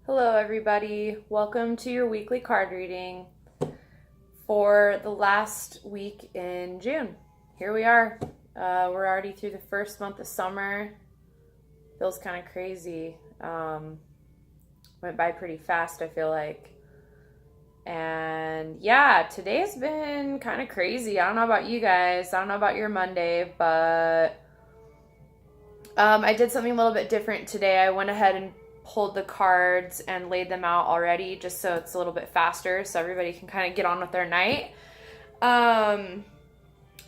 Hello, everybody. Welcome to your weekly card reading for the last week in June. Here we are. We're already through the first month of summer. Feels kind of crazy. Went by pretty fast, I feel like. And yeah, today's been kind of crazy. I don't know about you guys. I don't know about your Monday, but I did something a little bit different today. I went ahead and pulled the cards and laid them out already just so it's a little bit faster so everybody can kind of get on with their night. I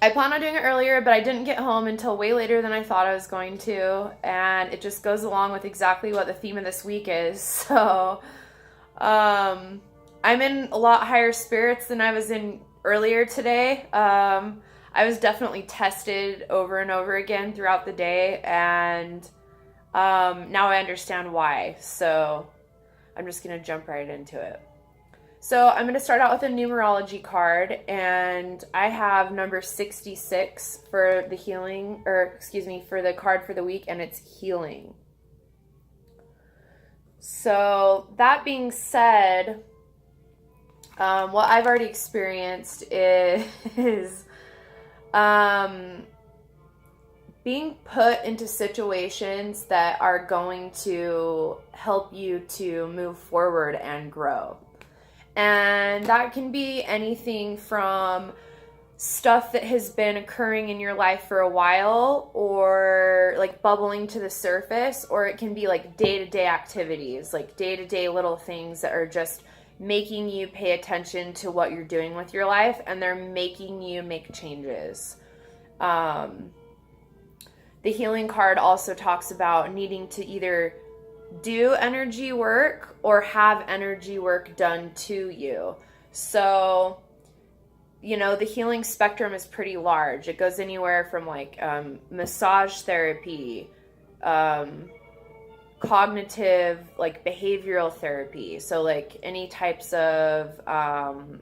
planned on doing it earlier, but I didn't get home until way later than I thought I was going to, and it just goes along with exactly what the theme of this week is. So I'm in a lot higher spirits than I was in earlier today. I was definitely tested over and over again throughout the day, and now I understand why. So I'm just going to jump right into it. So I'm going to start out with a numerology card, and I have number 66 for the healing, for the card for the week, and it's healing. So that being said, what I've already experienced is being put into situations that are going to help you to move forward and grow. And that can be anything from stuff that has been occurring in your life for a while, or like bubbling to the surface, or it can be like day-to-day activities, like day-to-day little things that are just making you pay attention to what you're doing with your life, and they're making you make changes. The healing card also talks about needing to either do energy work or have energy work done to you. So, the healing spectrum is pretty large. It goes anywhere from like massage therapy, cognitive, like behavioral therapy. So like any types of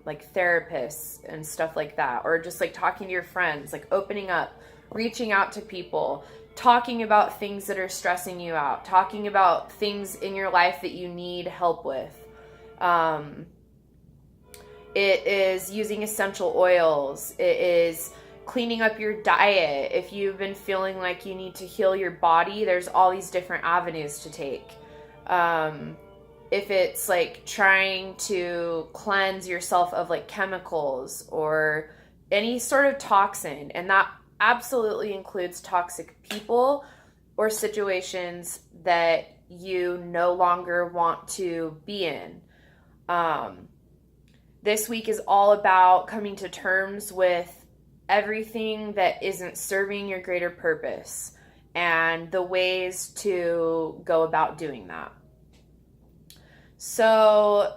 like therapists and stuff like that, or just like talking to your friends, like opening up, reaching out to people, talking about things that are stressing you out, talking about things in your life that you need help with. It is using essential oils. It is cleaning up your diet. If you've been feeling like you need to heal your body, there's all these different avenues to take. If it's like trying to cleanse yourself of like chemicals or any sort of toxin, and that absolutely includes toxic people or situations that you no longer want to be in. This week is all about coming to terms with everything that isn't serving your greater purpose and the ways to go about doing that. So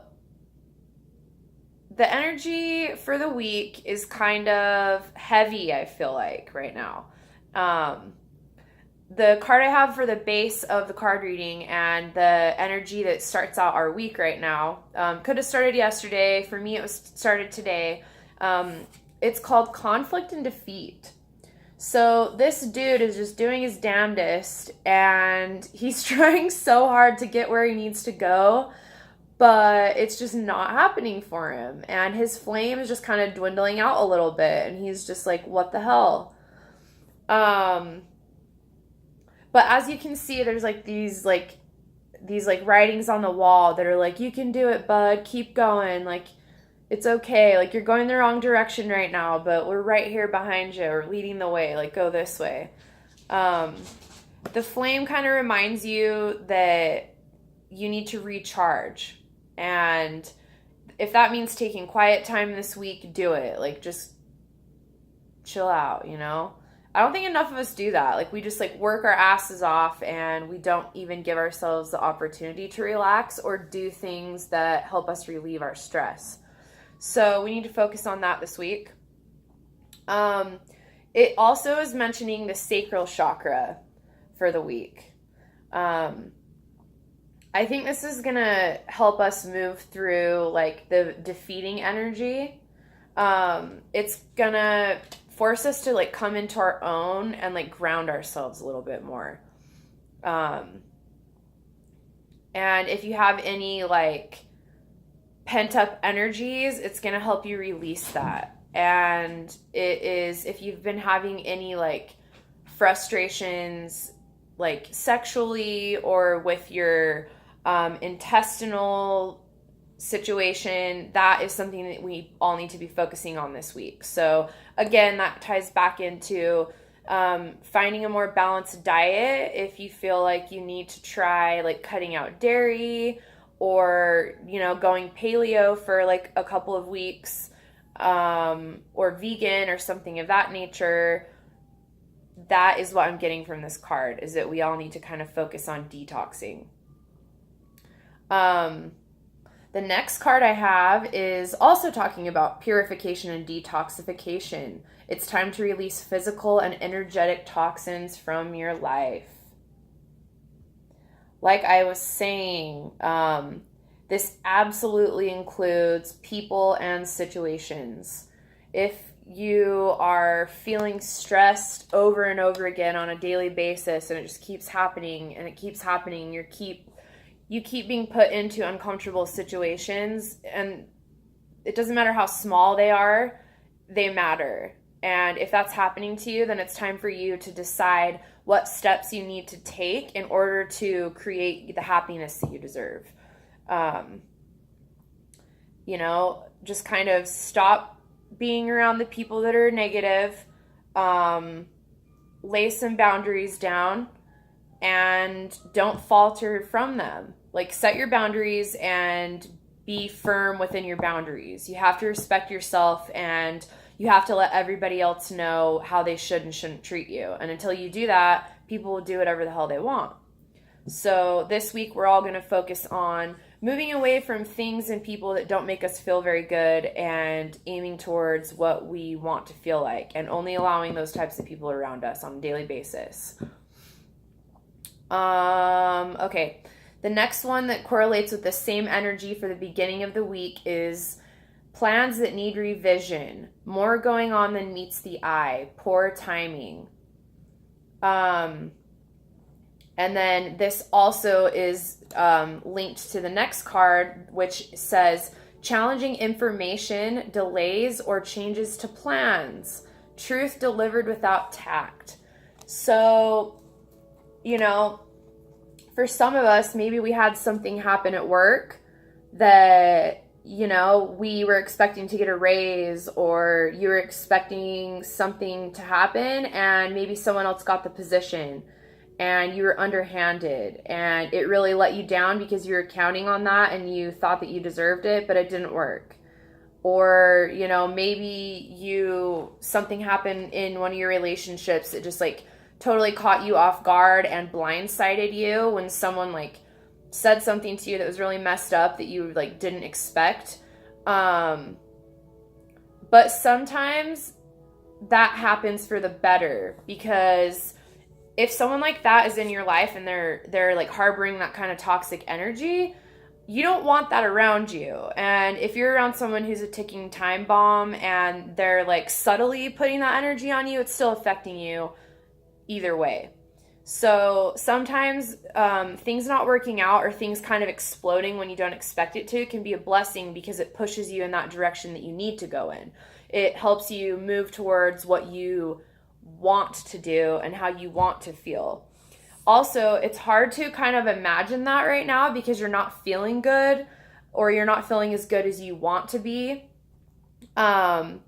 the energy for the week is kind of heavy, I feel like, right now. The card I have for the base of the card reading and the energy that starts out our week right now could have started yesterday. For me, it was started today. It's called Conflict and Defeat. So this dude is just doing his damnedest, and he's trying so hard to get where he needs to go, but it's just not happening for him. And his flame is just kind of dwindling out a little bit, and he's just like, what the hell? But as you can see, there's like these writings on the wall that are like, you can do it, bud, keep going, like, it's okay, like, you're going the wrong direction right now, but we're right here behind you, or leading the way, like, go this way. The flame kind of reminds you that you need to recharge, and if that means taking quiet time this week, do it. Like, just chill out, I don't think enough of us do that. Like, we just like work our asses off, and we don't even give ourselves the opportunity to relax or do things that help us relieve our stress. So we need to focus on that this week. It also is mentioning the sacral chakra for the week. I think this is going to help us move through like the defeating energy. It's going to force us to like come into our own and like ground ourselves a little bit more. And if you have any like pent up energies, it's going to help you release that. And it is, if you've been having any like frustrations, like sexually or with your intestinal situation, that is something that we all need to be focusing on this week. So again, that ties back into finding a more balanced diet. If you feel like you need to try like cutting out dairy, or going paleo for like a couple of weeks, or vegan or something of that nature, that is what I'm getting from this card, is that we all need to kind of focus on detoxing. The next card I have is also talking about purification and detoxification. It's time to release physical and energetic toxins from your life. Like I was saying, this absolutely includes people and situations. If you are feeling stressed over and over again on a daily basis, and it just keeps happening and it keeps happening, you keep being put into uncomfortable situations, and it doesn't matter how small they are, they matter. And if that's happening to you, then it's time for you to decide what steps you need to take in order to create the happiness that you deserve. Just kind of stop being around the people that are negative, lay some boundaries down, and don't falter from them. Like, set your boundaries and be firm within your boundaries. You have to respect yourself, and you have to let everybody else know how they should and shouldn't treat you. And until you do that, people will do whatever the hell they want. So this week, we're all going to focus on moving away from things and people that don't make us feel very good, and aiming towards what we want to feel like, and only allowing those types of people around us on a daily basis. Okay. The next one that correlates with the same energy for the beginning of the week is plans that need revision. More going on than meets the eye. Poor timing. And then this also is linked to the next card, which says challenging information, delays, or changes to plans. Truth delivered without tact. So, for some of us, maybe we had something happen at work that, we were expecting to get a raise, or you were expecting something to happen, and maybe someone else got the position, and you were underhanded, and it really let you down because you were counting on that and you thought that you deserved it, but it didn't work. Or, maybe something happened in one of your relationships that just like totally caught you off guard and blindsided you when someone like said something to you that was really messed up that you like didn't expect. But sometimes that happens for the better, because if someone like that is in your life and they're like harboring that kind of toxic energy, you don't want that around you. And if you're around someone who's a ticking time bomb and they're like subtly putting that energy on you, it's still affecting you either way. So sometimes things not working out, or things kind of exploding when you don't expect it to, can be a blessing, because it pushes you in that direction that you need to go in. It helps you move towards what you want to do and how you want to feel. Also, it's hard to kind of imagine that right now because you're not feeling good, or you're not feeling as good as you want to be. And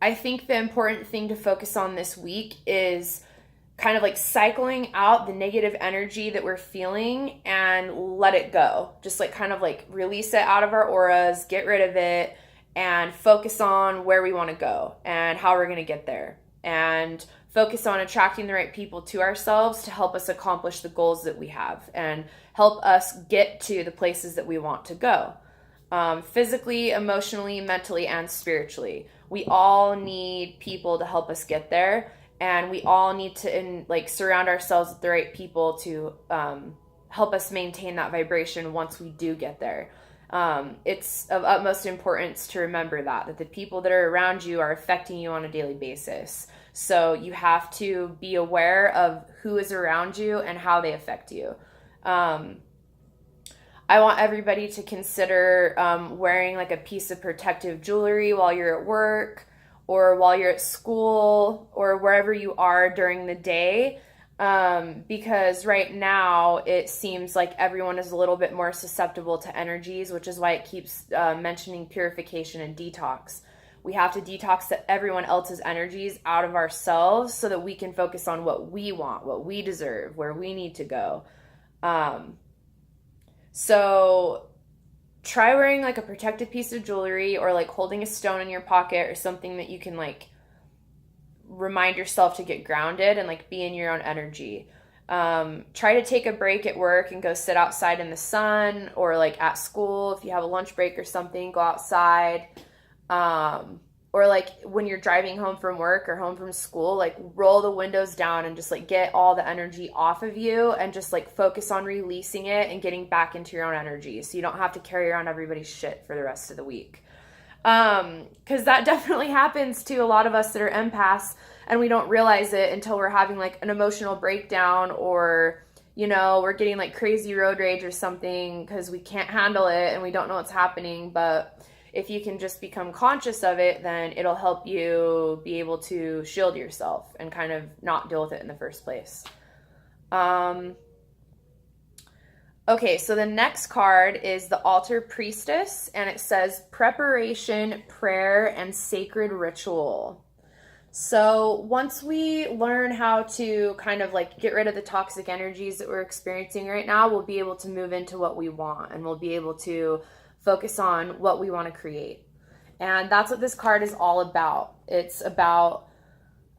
I think the important thing to focus on this week is kind of like cycling out the negative energy that we're feeling and let it go. Just like kind of like release it out of our auras, get rid of it, and focus on where we want to go and how we're going to get there. And focus on attracting the right people to ourselves to help us accomplish the goals that we have and help us get to the places that we want to go. Physically, emotionally, mentally, and spiritually. We all need people to help us get there, and we all need to surround ourselves with the right people to help us maintain that vibration once we do get there. It's of utmost importance to remember that the people that are around you are affecting you on a daily basis. So you have to be aware of who is around you and how they affect you. I want everybody to consider wearing like a piece of protective jewelry while you're at work or while you're at school or wherever you are during the day. Because right now it seems like everyone is a little bit more susceptible to energies, which is why it keeps mentioning purification and detox. We have to detox everyone else's energies out of ourselves so that we can focus on what we want, what we deserve, where we need to go. So try wearing like a protective piece of jewelry or like holding a stone in your pocket or something that you can like remind yourself to get grounded and like be in your own energy. Try to take a break at work and go sit outside in the sun, or like at school, if you have a lunch break or something, go outside. Or like when you're driving home from work or home from school, like roll the windows down and just like get all the energy off of you and just like focus on releasing it and getting back into your own energy so you don't have to carry around everybody's shit for the rest of the week. Because that definitely happens to a lot of us that are empaths, and we don't realize it until we're having like an emotional breakdown, or you know, we're getting like crazy road rage or something because we can't handle it and we don't know what's happening. But if you can just become conscious of it, then it'll help you be able to shield yourself and kind of not deal with it in the first place. Okay, so the next card is the Altar Priestess, and it says preparation, prayer, and sacred ritual. So once we learn how to kind of like get rid of the toxic energies that we're experiencing right now, we'll be able to move into what we want, and we'll be able to focus on what we want to create. And that's what this card is all about. It's about,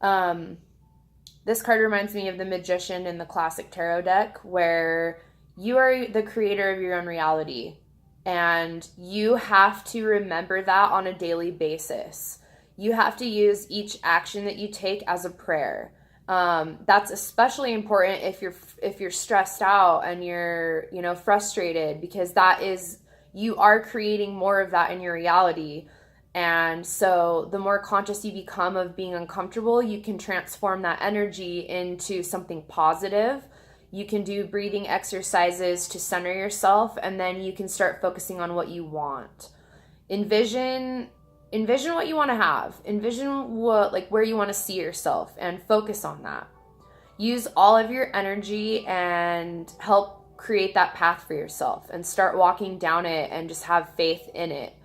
this card reminds me of the Magician in the classic tarot deck, where you are the creator of your own reality. And you have to remember that on a daily basis. You have to use each action that you take as a prayer. That's especially important if you're stressed out and you're, you know, frustrated, because that is, you are creating more of that in your reality. And so the more conscious you become of being uncomfortable, you can transform that energy into something positive. You can do breathing exercises to center yourself, and then you can start focusing on what you want. Envision what you want to have. Envision what, like, where you want to see yourself, and focus on that. Use all of your energy and help create that path for yourself, and start walking down it and just have faith in it.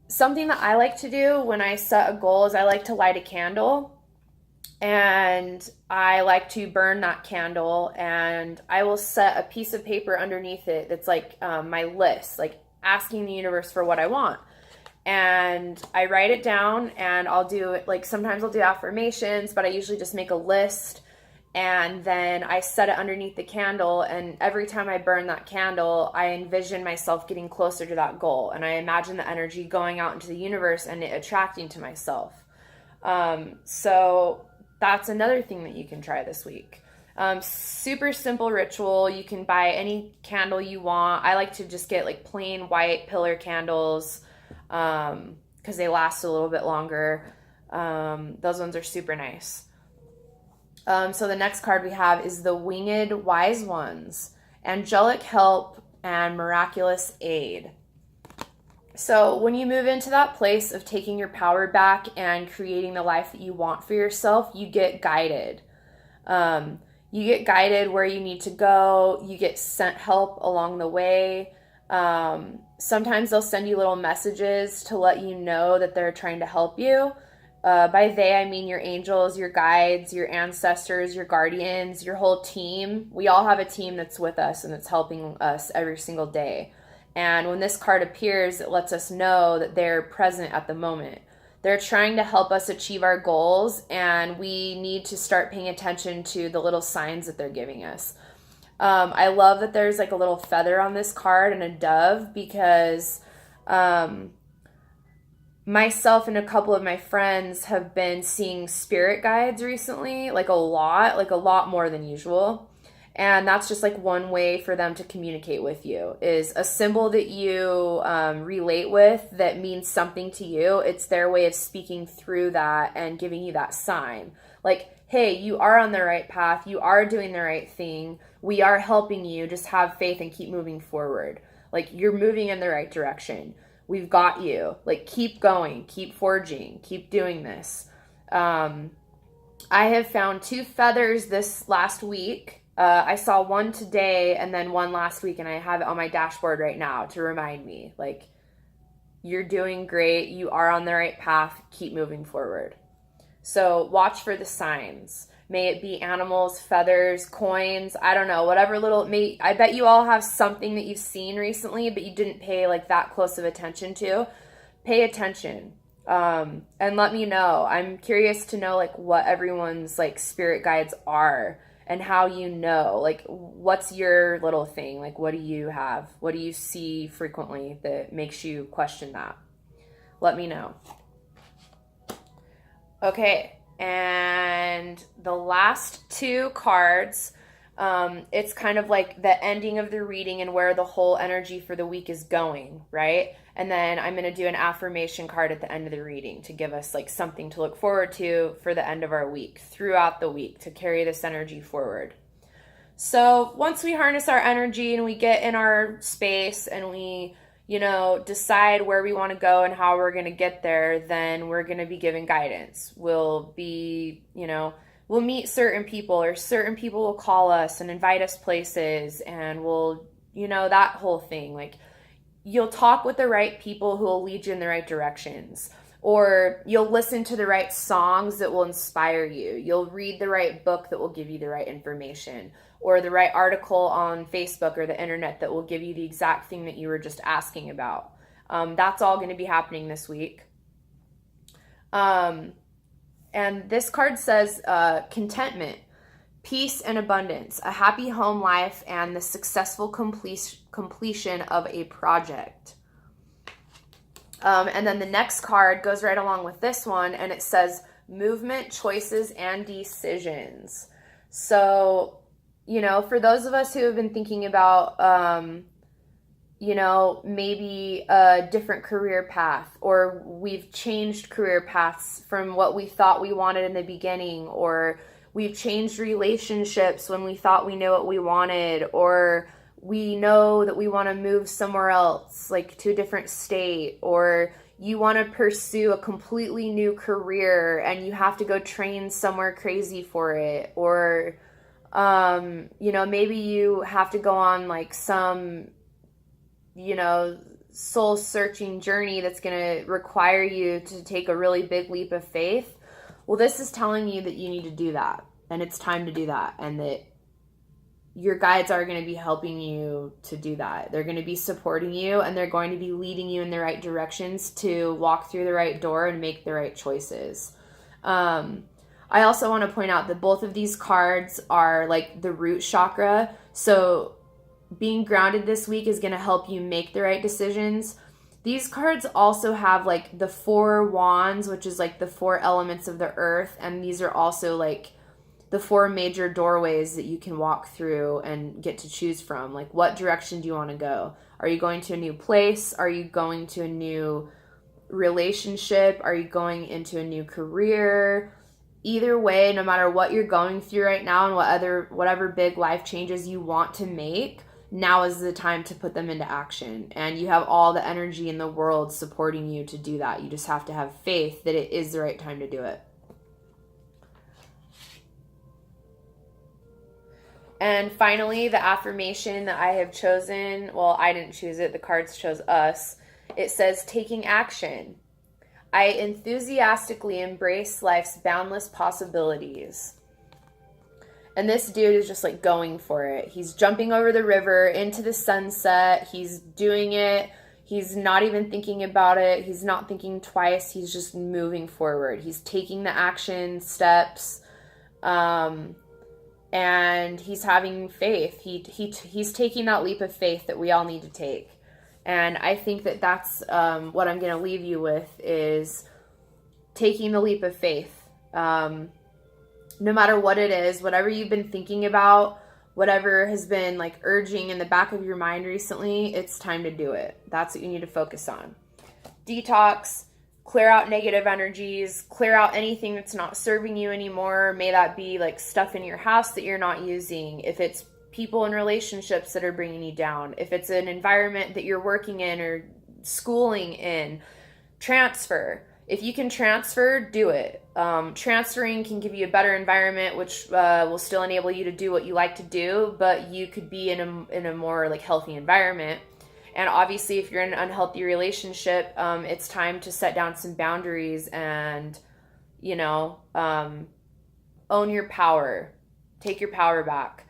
Something that I like to do when I set a goal is I like to light a candle, and I like to burn that candle, and I will set a piece of paper underneath it that's like my list, like asking the universe for what I want. And I write it down, and I'll do it, like sometimes I'll do affirmations, but I usually just make a list, and then I set it underneath the candle, and every time I burn that candle, I envision myself getting closer to that goal, and I imagine the energy going out into the universe and it attracting to myself. So that's another thing that you can try this week. Super simple ritual. You can buy any candle you want. I like to just get like plain white pillar candles, because they last a little bit longer. Those ones are super nice. So the next card we have is the Winged Wise Ones, Angelic Help and Miraculous Aid. So when you move into that place of taking your power back and creating the life that you want for yourself, you get guided. You get guided where you need to go. You get sent help along the way. Sometimes they'll send you little messages to let you know that they're trying to help you. By they, I mean your angels, your guides, your ancestors, your guardians, your whole team. We all have a team that's with us and that's helping us every single day. And when this card appears, it lets us know that they're present at the moment. They're trying to help us achieve our goals, and we need to start paying attention to the little signs that they're giving us. I love that there's like a little feather on this card and a dove, because myself and a couple of my friends have been seeing spirit guides recently, like a lot more than usual. And that's just like one way for them to communicate with you, is a symbol that you relate with that means something to you. It's their way of speaking through that and giving you that sign. Like, hey, you are on the right path. You are doing the right thing. We are helping you. Just have faith and keep moving forward. Like, you're moving in the right direction. We've got you. Like, keep going, keep forging, keep doing this. I have found 2 feathers this last week. I saw one today and then one last week, and I have it on my dashboard right now to remind me, like, you're doing great. You are on the right path. Keep moving forward. So watch for the signs. May it be animals, feathers, coins, I don't know, whatever little, I bet you all have something that you've seen recently, but you didn't pay like that close of attention to. Pay attention. And let me know. I'm curious to know like what everyone's like spirit guides are and how you know, like what's your little thing? Like what do you have? What do you see frequently that makes you question that? Let me know. Okay, and the last 2 cards, it's kind of like the ending of the reading and where the whole energy for the week is going, right? And then I'm going to do an affirmation card at the end of the reading to give us like something to look forward to for the end of our week, throughout the week, to carry this energy forward. So once we harness our energy and we get in our space and we, decide where we want to go and how we're going to get there, then we're going to be given guidance. We'll be, we'll meet certain people, or certain people will call us and invite us places, and we'll, that whole thing. Like, you'll talk with the right people who will lead you in the right directions, or you'll listen to the right songs that will inspire you. You'll read the right book that will give you the right information, or the right article on Facebook or the internet that will give you the exact thing that you were just asking about. That's all going to be happening this week. And this card says contentment, peace and abundance, a happy home life, and the successful completion of a project. And then the next card goes right along with this one, and it says movement, choices, and decisions. So, for those of us who have been thinking about, maybe a different career path, or we've changed career paths from what we thought we wanted in the beginning, or we've changed relationships when we thought we knew what we wanted, or we know that we want to move somewhere else, like to a different state, or you want to pursue a completely new career and you have to go train somewhere crazy for it, or maybe you have to go on like some, soul searching journey that's going to require you to take a really big leap of faith. Well, this is telling you that you need to do that, and it's time to do that, and that your guides are going to be helping you to do that. They're going to be supporting you, and they're going to be leading you in the right directions to walk through the right door and make the right choices. I also want to point out that both of these cards are like the root chakra. So being grounded this week is going to help you make the right decisions. These cards also have like the 4 wands, which is like the 4 elements of the earth. And these are also like the 4 major doorways that you can walk through and get to choose from. Like, what direction do you want to go? Are you going to a new place? Are you going to a new relationship? Are you going into a new career? Either way, no matter what you're going through right now and whatever big life changes you want to make, now is the time to put them into action. And you have all the energy in the world supporting you to do that. You just have to have faith that it is the right time to do it. And finally, the affirmation that I have chosen, well, I didn't choose it, the cards chose us. It says, taking action. I enthusiastically embrace life's boundless possibilities. And this dude is just like going for it. He's jumping over the river into the sunset. He's doing it. He's not even thinking about it. He's not thinking twice. He's just moving forward. He's taking the action steps. And he's having faith. He's taking that leap of faith that we all need to take. And I think that that's what I'm going to leave you with, is taking the leap of faith. No matter what it is, whatever you've been thinking about, whatever has been like urging in the back of your mind recently, it's time to do it. That's what you need to focus on. Detox, clear out negative energies, clear out anything that's not serving you anymore. May that be like stuff in your house that you're not using. If it's people and relationships that are bringing you down, if it's an environment that you're working in or schooling in, transfer. If you can transfer, do it. Transferring can give you a better environment, which will still enable you to do what you like to do, but you could be in a more like healthy environment. And obviously, if you're in an unhealthy relationship, it's time to set down some boundaries and, you know, own your power. Take your power back.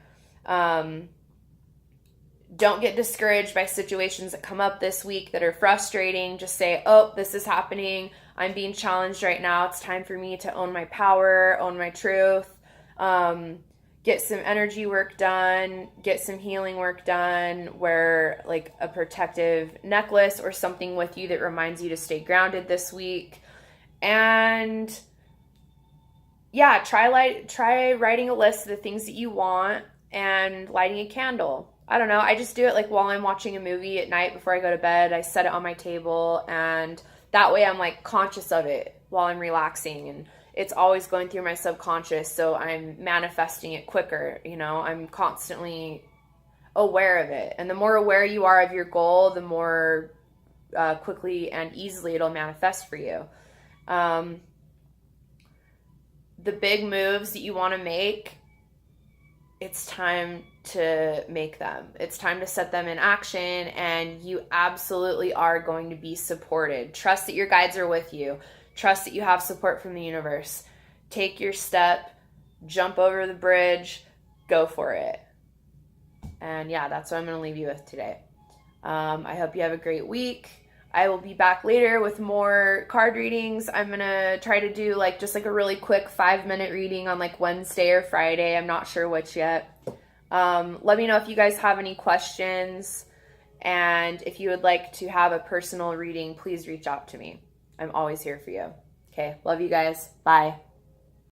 Don't get discouraged by situations that come up this week that are frustrating. Just say, oh, this is happening. I'm being challenged right now. It's time for me to own my power, own my truth, get some energy work done, get some healing work done, wear like a protective necklace or something with you that reminds you to stay grounded this week. And yeah, try writing a list of the things that you want and lighting a candle. I don't know. I just do it like while I'm watching a movie at night before I go to bed. I set it on my table, and that way I'm like conscious of it while I'm relaxing, and it's always going through my subconscious. So I'm manifesting it quicker. You know, I'm constantly aware of it. And the more aware you are of your goal, the more quickly and easily it'll manifest for you. The big moves that you want to make, it's time to make them. It's time to set them in action, and you absolutely are going to be supported. Trust that your guides are with you. Trust that you have support from the universe. Take your step, jump over the bridge, go for it. And yeah, that's what I'm going to leave you with today. I hope you have a great week. I will be back later with more card readings. I'm going to try to do like just like a really quick 5-minute reading on like Wednesday or Friday. I'm not sure which yet. Let me know if you guys have any questions. And if you would like to have a personal reading, please reach out to me. I'm always here for you. Okay. Love you guys. Bye.